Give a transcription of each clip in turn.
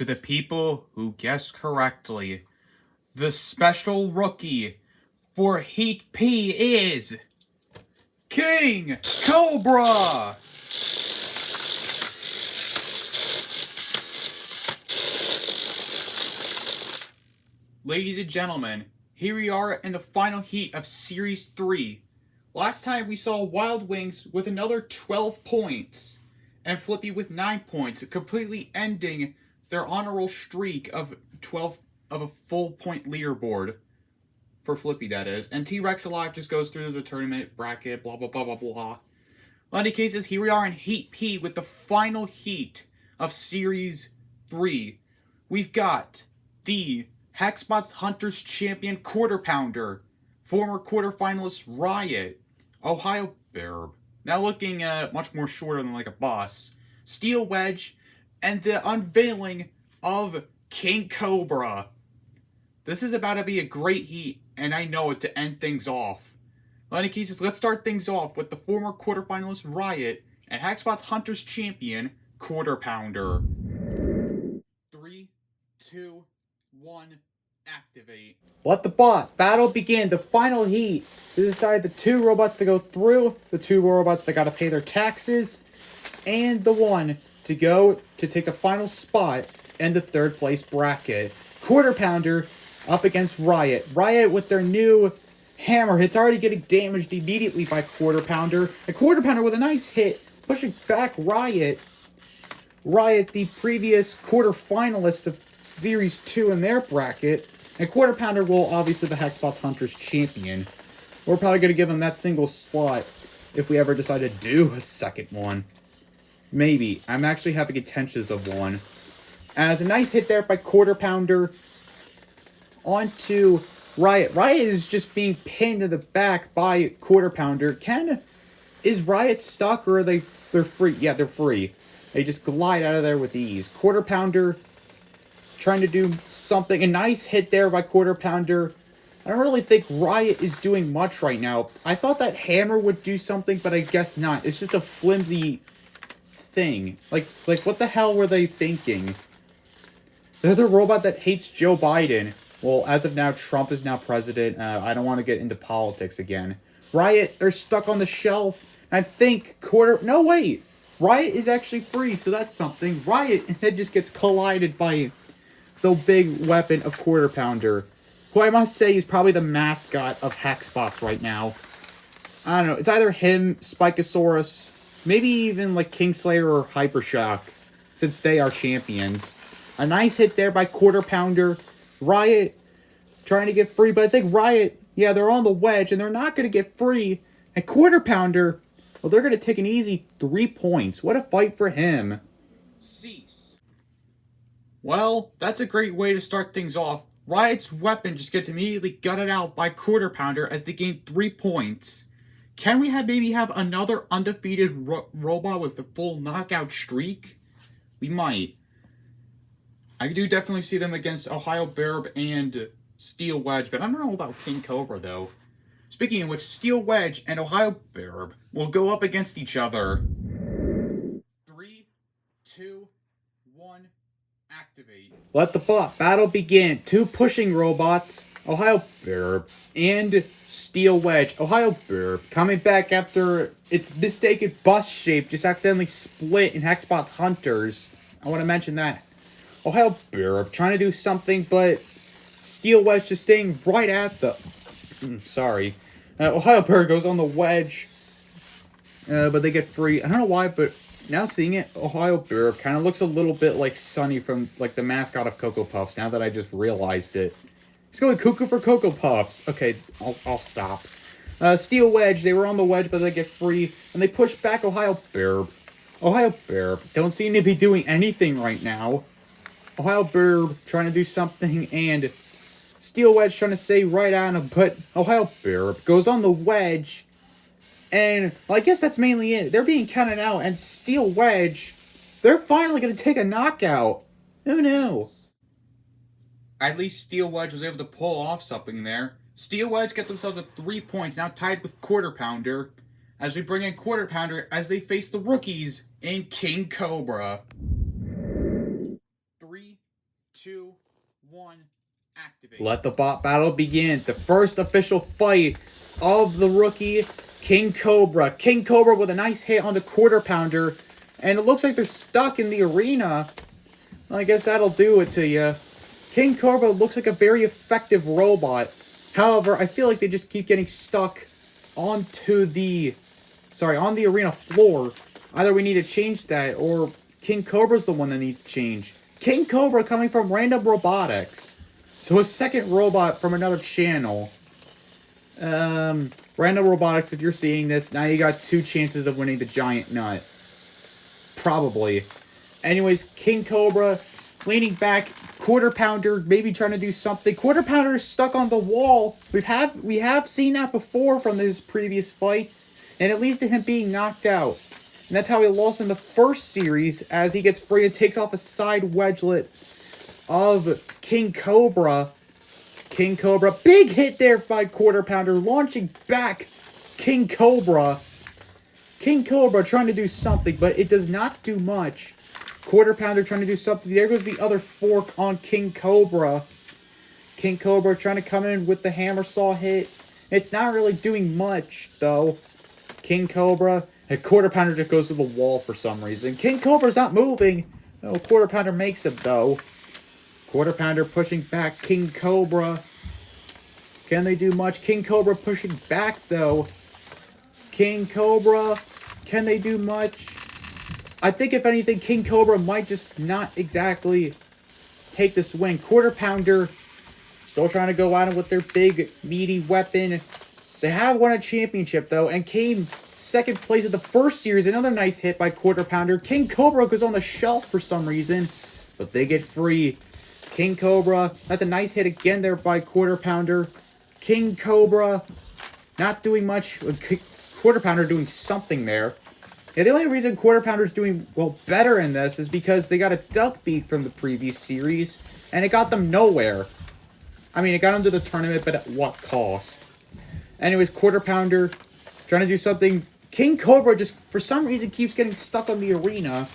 To the people who guessed correctly, the special rookie for Heat P is King Cobra! Ladies and gentlemen, here we are in the final heat of Series 3. Last time we saw Wild Wings with another 12 points, and Flippy with 9 points, completely ending their honorable streak of 12 of a full point leaderboard. For Flippy, that is. And T-Rex Alive just goes through the tournament bracket, blah, blah, blah, blah, blah. In any cases, here we are in Heat P with the final heat of Series 3. We've got the Hexbots Hunters champion Quarter Pounder, former quarterfinalist Riot, Ohio Birb, now looking much more shorter than like a boss, Steel Wedge, and the unveiling of King Cobra. This is about to be a great heat, and I know it, to end things off. In any cases, let's start things off with the former quarterfinalist Riot and Hexbots Hunters champion Quarter Pounder. 3, 2, 1, activate. Let the battle begin. The final heat to decide the two robots to go through, the two robots that got to pay their taxes, and the one to go to take the final spot in the third place bracket. Quarter Pounder up against Riot. Riot with their new hammer. It's already getting damaged immediately by Quarter Pounder. And Quarter Pounder with a nice hit, pushing back Riot. Riot, the previous quarter finalist of Series 2 in their bracket. And Quarter Pounder will obviously the Hexbots Hunters champion. We're probably going to give him that single slot if we ever decide to do a second one. Maybe. I'm actually having intentions of one. And it's a nice hit there by Quarter Pounder. Onto Riot. Riot is just being pinned to the back by Quarter Pounder. Is Riot stuck, or are they're free? Yeah, they're free. They just glide out of there with ease. Quarter Pounder trying to do something. A nice hit there by Quarter Pounder. I don't really think Riot is doing much right now. I thought that hammer would do something, but I guess not. It's just a flimsy thing. Like what the hell were they thinking? They're the robot that hates Joe Biden. Well, as of now, Trump is now president. I don't want to get into politics again. Riot, they're stuck on the shelf. I think no, wait. Riot is actually free, so that's something. Riot instead just gets collided by the big weapon of Quarter Pounder, who I must say is probably the mascot of Hexbots right now. I don't know. It's either him, Spikosaurus, maybe even like Kingslayer or Hypershock, since they are champions. A nice hit there by Quarter Pounder. Riot trying to get free, but I think Riot, yeah, they're on the wedge, and they're not going to get free. And Quarter Pounder, well, they're going to take an easy 3 points. What a fight for him. Cease. Well, that's a great way to start things off. Riot's weapon just gets immediately gutted out by Quarter Pounder as they gain 3 points. Can we maybe have another undefeated robot with a full knockout streak? We might. I do definitely see them against Ohio Birb and Steel Wedge, but I don't know about King Cobra, though. Speaking of which, Steel Wedge and Ohio Birb will go up against each other. 3, 2, 1, activate. Let the battle begin. Two pushing robots, Ohio Birb and Steel Wedge. Ohio Birb coming back after its mistaken bus shape just accidentally split in Hexbots Hunters. I want to mention that. Ohio Birb trying to do something, but Steel Wedge just staying right at the... sorry. Ohio Birb goes on the wedge, but they get free. I don't know why, but now seeing it, Ohio Birb kind of looks a little bit like Sunny from like the mascot of Cocoa Puffs, now that I just realized it. He's going cuckoo for Cocoa Puffs. Okay, I'll stop. Steel Wedge, they were on the wedge, but they get free, and they push back Ohio Birb. Ohio Birb don't seem to be doing anything right now. Ohio Birb trying to do something, and Steel Wedge trying to stay right on him, but Ohio Birb goes on the wedge, and well, I guess that's mainly it. They're being counted out, and Steel Wedge, they're finally going to take a knockout. Who knew? At least Steel Wedge was able to pull off something there. Steel Wedge get themselves at 3 points, now tied with Quarter Pounder, as we bring in Quarter Pounder as they face the rookies in King Cobra. 3, 2, 1, activate. Let the bot battle begin. The first official fight of the rookie King Cobra. King Cobra with a nice hit on the quarter pounder. And it looks like they're stuck in the arena. Well, I guess that'll do it to you. King Cobra looks like a very effective robot. However, I feel like they just keep getting stuck onto the... on the arena floor. Either we need to change that, or King Cobra's the one that needs to change. King Cobra coming from Random Robotics. So a second robot from another channel. Random Robotics, if you're seeing this, now you got 2 chances of winning the giant nut. Probably. Anyways, King Cobra leaning back, quarter pounder, maybe trying to do something. Quarter pounder is stuck on the wall. We have seen that before from his previous fights, and it leads to him being knocked out. And that's how he lost in the first series, as he gets free and takes off a side wedgelet of King Cobra. King Cobra, big hit there by quarter pounder, launching back King Cobra. King Cobra trying to do something, but it does not do much. Quarter pounder trying to do something. There goes the other fork on King Cobra. King Cobra trying to come in with the hammer saw hit. It's not really doing much, though. King Cobra, and quarter pounder just goes to the wall for some reason. King Cobra's not moving. No, quarter pounder makes him, though. Quarter pounder pushing back King Cobra. Can they do much? King Cobra pushing back, though. King Cobra, can they do much? I think, if anything, King Cobra might just not exactly take this win. Quarter pounder still trying to go at him with their big, meaty weapon. They have won a championship, though, and came second place at the first series. Another nice hit by quarter pounder. King Cobra goes on the shelf for some reason, but they get free. King Cobra, that's a nice hit again there by quarter pounder. King Cobra not doing much. Quarter pounder doing something there. Yeah, the only reason quarter pounder's doing, well, better in this is because they got a duck beat from the previous series, and it got them nowhere. I mean, it got them to the tournament, but at what cost? Anyways, quarter pounder trying to do something. King Cobra just, for some reason, keeps getting stuck on the arena.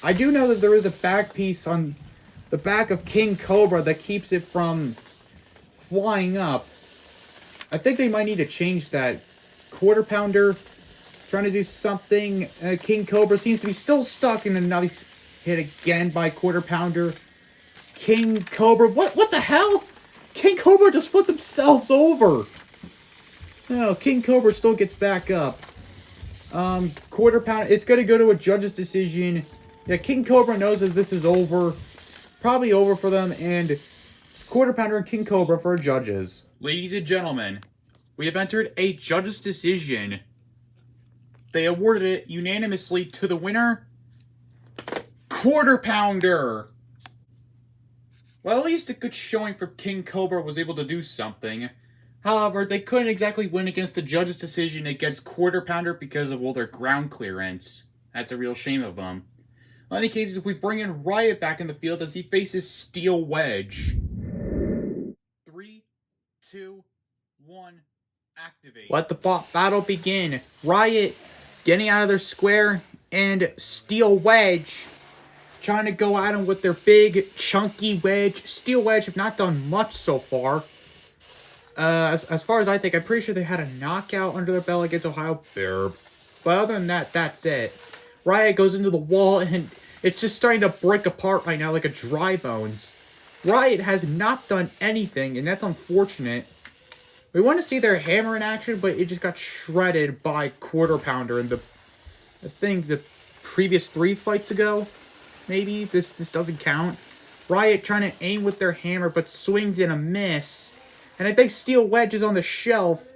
I do know that there is a back piece on the back of King Cobra that keeps it from flying up. I think they might need to change that. Quarter pounder trying to do something. King Cobra seems to be still stuck in a nice hit again by quarter pounder. King Cobra, what the hell? King Cobra just flipped themselves over. No, King Cobra still gets back up. Quarter pounder, it's going to go to a judge's decision. Yeah, King Cobra knows that this is over. Probably over for them, and quarter pounder and King Cobra for judges. Ladies and gentlemen, we have entered a judge's decision. They awarded it unanimously to the winner, Quarter Pounder. Well, at least a good showing for King Cobra was able to do something. However, they couldn't exactly win against the judge's decision against Quarter Pounder because of, well, their ground clearance. That's a real shame of them. In any cases, we bring in Riot back in the field as he faces Steel Wedge. 3, 2, 1, activate. Let the battle begin. Riot getting out of their square, and Steel Wedge trying to go at him with their big, chunky wedge. Steel Wedge have not done much so far. As far as I think, I'm pretty sure they had a knockout under their belt against Ohio Birb. But other than that, that's it. Riot goes into the wall, and it's just starting to break apart right now like a dry bones. Riot has not done anything, and that's unfortunate. We want to see their hammer in action, but it just got shredded by Quarter Pounder in the previous 3 fights ago. Maybe this doesn't count. Riot trying to aim with their hammer, but swings and a miss. And I think Steel Wedge is on the shelf.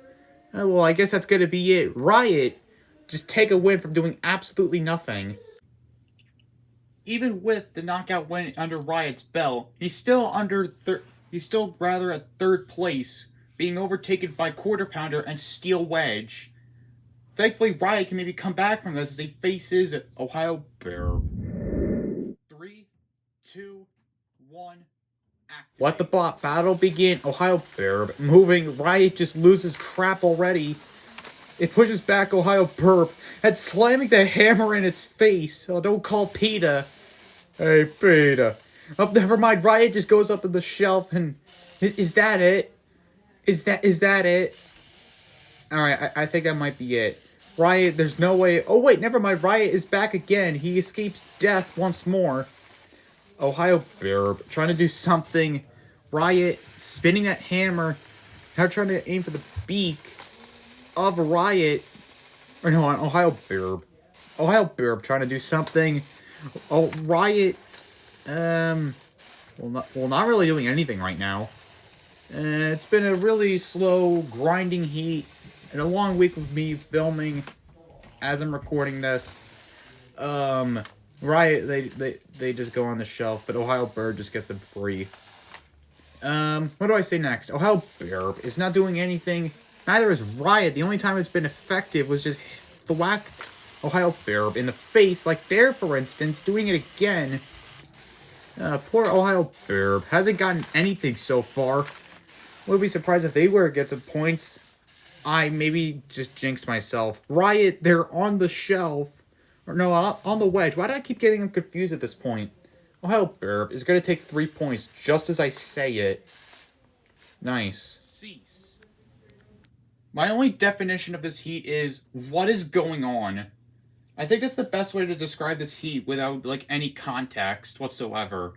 Oh, well, I guess that's going to be it. Riot just take a win from doing absolutely nothing. Even with the knockout win under Riot's belt, he's still rather at 3rd place, being overtaken by Quarter Pounder and Steel Wedge. Thankfully, Riot can maybe come back from this as he faces Ohio Bear. 3, 2, 1, activate. Let the battle begin. Ohio Bear moving. Riot just loses crap already. It pushes back Ohio Burp and slamming the hammer in its face. Oh, don't call PETA. Hey, PETA. Oh, never mind. Riot just goes up to the shelf and... Is that it? Is that it? Alright, I think that might be it. Riot, there's no way... Oh, wait, never mind. Riot is back again. He escapes death once more. Ohio Birb trying to do something. Riot spinning that hammer. Now trying to aim for the beak of Riot. Or no, Ohio Birb. Ohio Birb trying to do something. Oh, Riot... well, not really doing anything right now. It's been a really slow, grinding heat, and a long week of me filming as I'm recording this. Riot, they just go on the shelf, but Ohio Bird just gets them free. What do I say next? Ohio Bird is not doing anything. Neither is Riot. The only time it's been effective was just thwacked Ohio Bird in the face, like there, for instance, doing it again. Poor Ohio Bird hasn't gotten anything so far. Would be surprised if they were to get some points. I maybe just jinxed myself. Riot, they're on the shelf. Or no, on the wedge. Why do I keep getting them confused at this point? Ohio Bird is going to take 3 points just as I say it. Nice. Cease. My only definition of this heat is, what is going on? I think that's the best way to describe this heat without, like, any context whatsoever.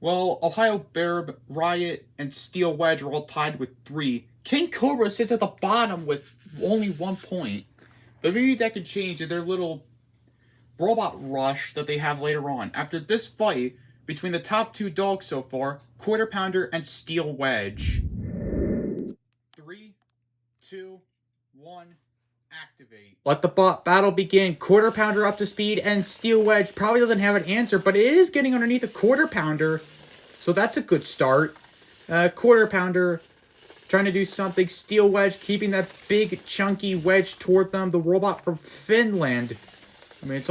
Well, Ohio Bird, Riot, and Steel Wedge are all tied with 3. King Cobra sits at the bottom with only 1 point. But maybe that could change in their little robot rush that they have later on. After this fight between the top 2 dogs so far, Quarter Pounder and Steel Wedge. 3, 2, 1... activate. Let the battle begin. Quarter Pounder up to speed, and Steel Wedge probably doesn't have an answer, but it is getting underneath a Quarter Pounder, so that's a good start. Quarter Pounder trying to do something. Steel Wedge keeping that big chunky wedge toward them. The robot from Finland. I mean, it's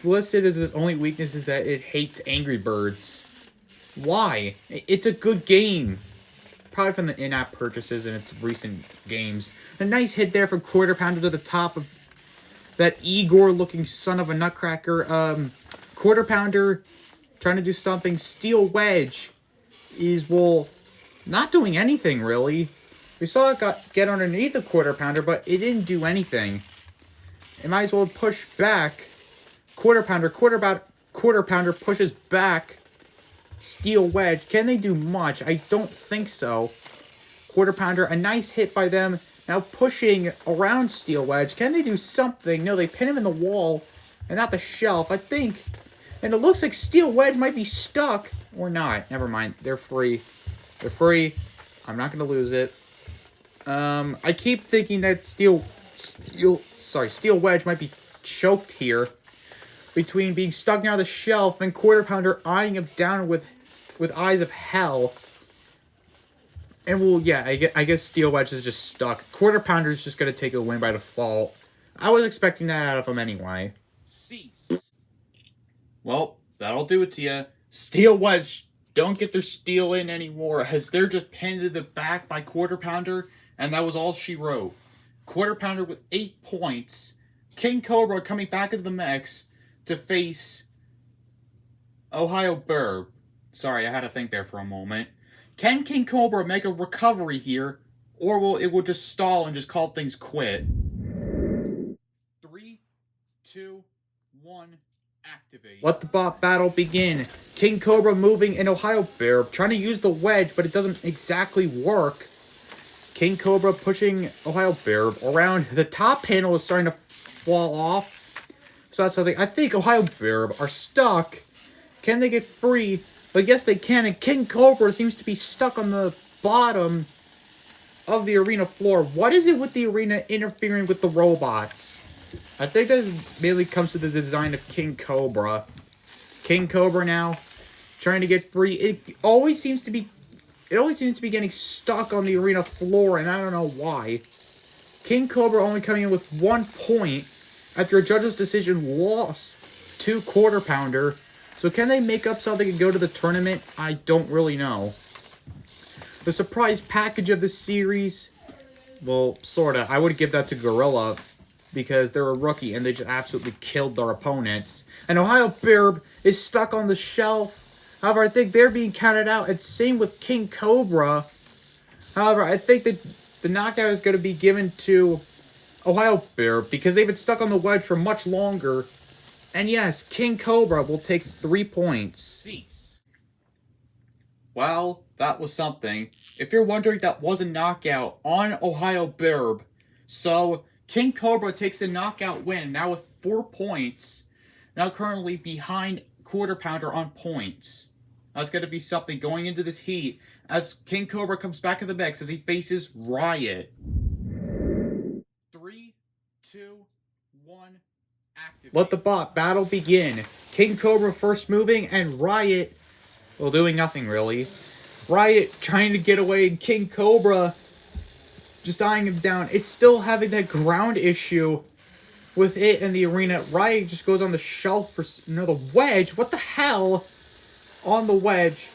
listed as its only weakness is that it hates Angry Birds. Why? It's a good game. Probably from the in-app purchases in its recent games. A nice hit there from Quarter Pounder to the top of that Igor-looking son of a nutcracker. Quarter Pounder trying to do something. Steel Wedge is, well, not doing anything, really. We saw it get underneath the Quarter Pounder, but it didn't do anything. It might as well push back. Quarter Pounder pushes back. Steel Wedge. Can they do much? I don't think so. Quarter Pounder, a nice hit by them. Now pushing around Steel Wedge. Can they do something? No, they pin him in the wall and not the shelf, I think. And it looks like Steel Wedge might be stuck. Or not. Never mind. They're free. They're free. I'm not going to lose it. I keep thinking that Steel Wedge might be choked here. Between being stuck near the shelf and Quarter Pounder eyeing him down with eyes of hell. And, well, yeah, I guess Steel Wedge is just stuck. Quarter Pounder is just going to take a win by default. I was expecting that out of him anyway. Cease. Well, that'll do it to you. Steel Wedge don't get their steel in anymore, as they're just pinned to the back by Quarter Pounder, and that was all she wrote. Quarter Pounder with 8 points. King Cobra coming back into the mix to face Ohio Bird. Sorry, I had to think there for a moment. Can King Cobra make a recovery here, or will it just stall and just call things quit? 3, 2, 1, activate. Let the battle begin. King Cobra moving and Ohio Bird trying to use the wedge, but it doesn't exactly work. King Cobra pushing Ohio Bird around. The top panel is starting to fall off. So that's something. I think Ohio Bird are stuck. Can they get free? But yes, they can. And King Cobra seems to be stuck on the bottom of the arena floor. What is it with the arena interfering with the robots? I think that mainly comes to the design of King Cobra. King Cobra now trying to get free. It always seems to be getting stuck on the arena floor, and I don't know why. King Cobra only coming in with 1 point after a judge's decision lost to Quarter Pounder. So can they make up something and go to the tournament? I don't really know. The surprise package of the series, well, sorta. I would give that to Gorilla because they're a rookie and they just absolutely killed their opponents. And Ohio Bird is stuck on the shelf. However, I think they're being counted out, and same with King Cobra. However, I think that the knockout is going to be given to Ohio Bear because they've been stuck on the wedge for much longer. And yes, King Cobra will take 3 points. Well, that was something. If you're wondering, that was a knockout on Ohio Birb. So, King Cobra takes the knockout win, now with 4 points. Now currently behind Quarter Pounder on points. That's going to be something going into this heat as King Cobra comes back in the mix as he faces Riot. 3, 2, 1, activate. Let the battle begin. King Cobra first moving and Riot, well, doing nothing really. Riot trying to get away and King Cobra just eyeing him down. It's still having that ground issue with it in the arena. Riot just goes on the shelf for the wedge. What the hell? On the wedge.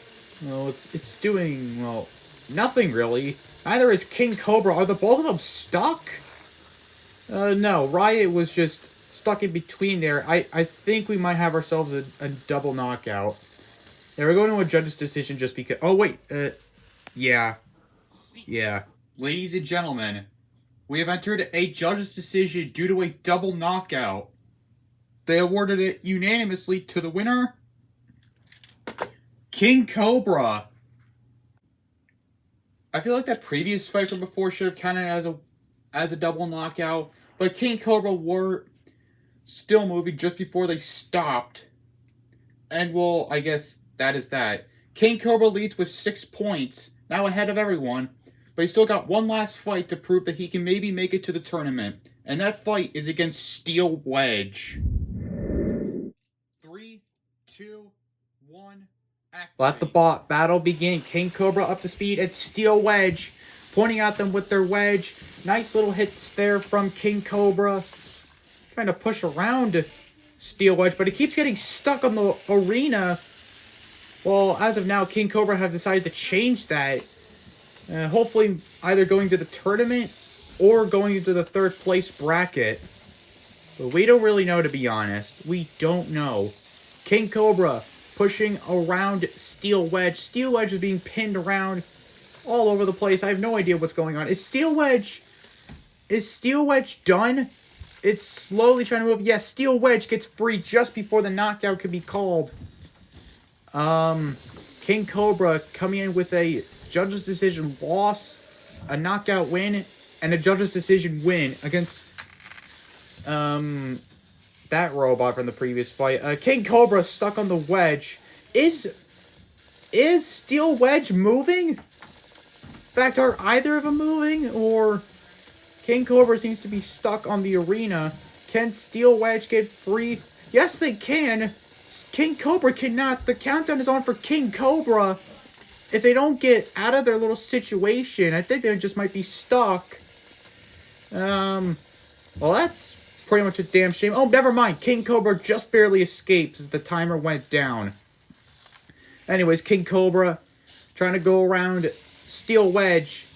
Well, it's doing, well, nothing really. Neither is King Cobra. Are the both of them stuck? No. Riot was just stuck in between there. I think we might have ourselves a double knockout. Yeah, we're going to a judge's decision just because... Oh, wait. Yeah. Yeah. Ladies and gentlemen, we have entered a judge's decision due to a double knockout. They awarded it unanimously to the winner, King Cobra. I feel like that previous fight from before should have counted as a double knockout, but King Cobra were still moving just before they stopped. And, well, I guess that is that. King Cobra leads with 6 points, now ahead of everyone. But he's still got one last fight to prove that he can maybe make it to the tournament. And that fight is against Steel Wedge. 3, 2, 1, activate. Let the battle begin. King Cobra up to speed at Steel Wedge. Pointing at them with their wedge. Nice little hits there from King Cobra. Trying to push around Steel Wedge, but it keeps getting stuck on the arena. Well, as of now, King Cobra have decided to change that. Hopefully either going to the tournament or going into the 3rd place bracket. But we don't really know, to be honest. We don't know. King Cobra pushing around Steel Wedge. Steel Wedge is being pinned around all over the place. I have no idea what's going on. Is Steel Wedge done? It's slowly trying to move. Yes, Steel Wedge gets free just before the knockout could be called. King Cobra coming in with a judge's decision loss, a knockout win, and a judge's decision win against that robot from the previous fight. King Cobra stuck on the wedge. Is Steel Wedge moving? In fact, are either of them moving? Or King Cobra seems to be stuck on the arena. Can Steel Wedge get free? Yes, they can. King Cobra cannot. The countdown is on for King Cobra. If they don't get out of their little situation, I think they just might be stuck. Well, that's pretty much a damn shame. Oh, never mind. King Cobra just barely escapes as the timer went down. Anyways, King Cobra trying to go around Steel Wedge.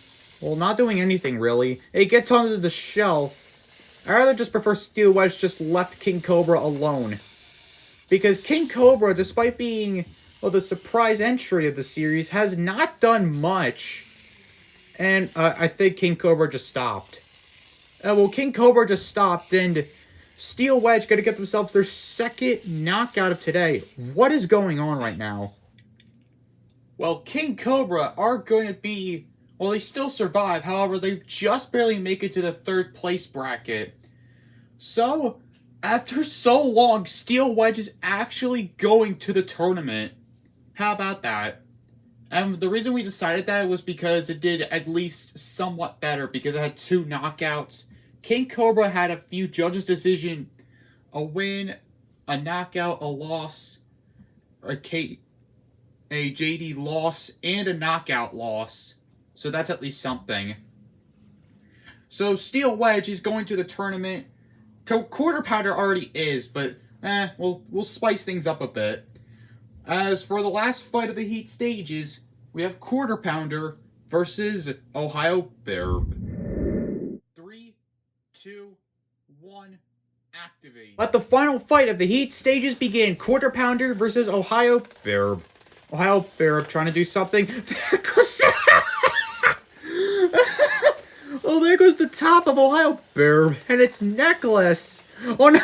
Well, not doing anything, really. It gets onto the shelf. I rather just prefer Steel Wedge just left King Cobra alone. Because King Cobra, despite being, well, the surprise entry of the series, has not done much. And I think King Cobra just stopped. Well, King Cobra just stopped, and Steel Wedge going to get themselves their 2nd knockout of today. What is going on right now? Well, King Cobra are going to be, well, they still survive. However, they just barely make it to the 3rd place bracket. So, after so long, Steel Wedge is actually going to the tournament. How about that? And the reason we decided that was because it did at least somewhat better because it had 2 knockouts. King Cobra had a few judges' decision, a win, a knockout, a loss, a JD loss, and a knockout loss. So that's at least something. So Steel Wedge is going to the tournament. Quarter Pounder already is, but we'll spice things up a bit. As for the last fight of the heat stages, we have Quarter Pounder versus Ohio Birb. 3, 2, 1, activate. Let the final fight of the heat stages begin. Quarter Pounder versus Ohio Birb. Ohio Birb trying to do something. There goes. Oh, there goes the top of Ohio Birb and its necklace. Oh no.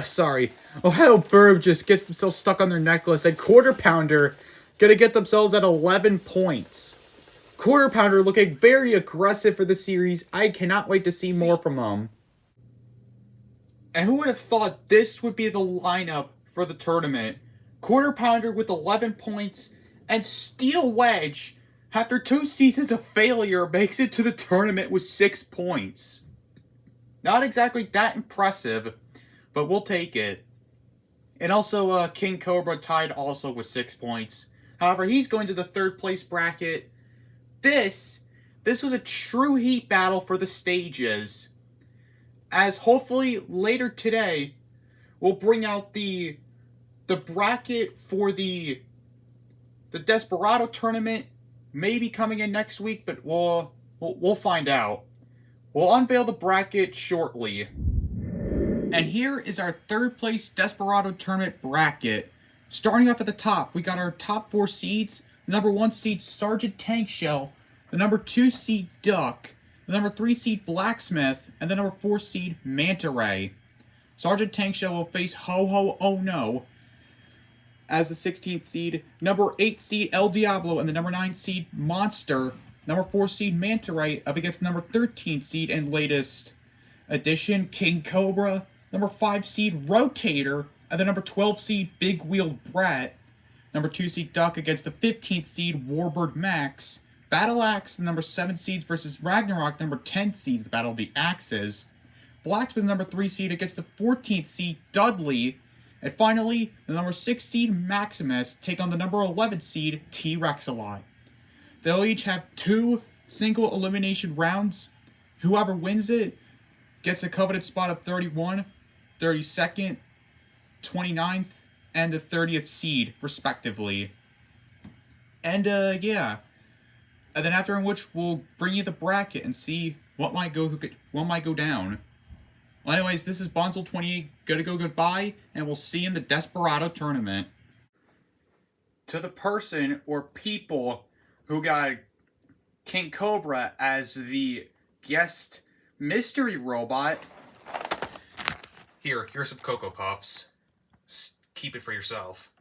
Sorry. Ohio Birb just gets themselves stuck on their necklace, and Quarter Pounder gonna get themselves at 11 points. Quarter Pounder looking very aggressive for the series. I cannot wait to see more from them. And who would have thought this would be the lineup for the tournament? Quarter Pounder with 11 points, and Steel Wedge, after 2 seasons of failure, makes it to the tournament with 6 points. Not exactly that impressive, but we'll take it. And also, King Cobra tied also with 6 points. However, he's going to the 3rd place bracket. This was a true heat battle for the stages. As hopefully later today, we'll bring out the bracket for the Desperado tournament. Maybe coming in next week, but we'll find out. We'll unveil the bracket shortly. And here is our 3rd place Desperado tournament bracket. Starting off at the top, we got our top 4 seeds. The number 1 seed, Sergeant Tank Shell. The number 2 seed, Duck. The number 3 seed, Blacksmith. And the number 4 seed, Manta Ray. Sergeant Tank Shell will face Ho Ho Oh No as the 16th seed. Number 8 seed, El Diablo. And the number 9 seed, Monster. Number 4 seed, Manta Ray up against number 13 seed and latest addition, King Cobra. Number 5 seed, Rotator. And the number 12 seed, Big Wheeled Brat. Number 2 seed, Duck against the 15th seed, Warbird Max. Battle Axe, number 7 seeds versus Ragnarok, number 10 seed, the Battle of the Axes. Blacksmith, number 3 seed against the 14th seed, Dudley. And finally, the number 6 seed, Maximus, take on the number 11 seed, T-Rex-a-Lot. They'll each have 2 single elimination rounds. Whoever wins it gets a coveted spot of 31, 32nd, 29th, and the 30th seed, respectively. And, yeah. And then after in which we'll bring you the bracket and see what might go down. Well, anyways, this is Bonzel28. Gotta go goodbye, and we'll see you in the Desperado tournament. To the person or people who got King Cobra as the guest mystery robot, here's some Cocoa Puffs. Keep it for yourself.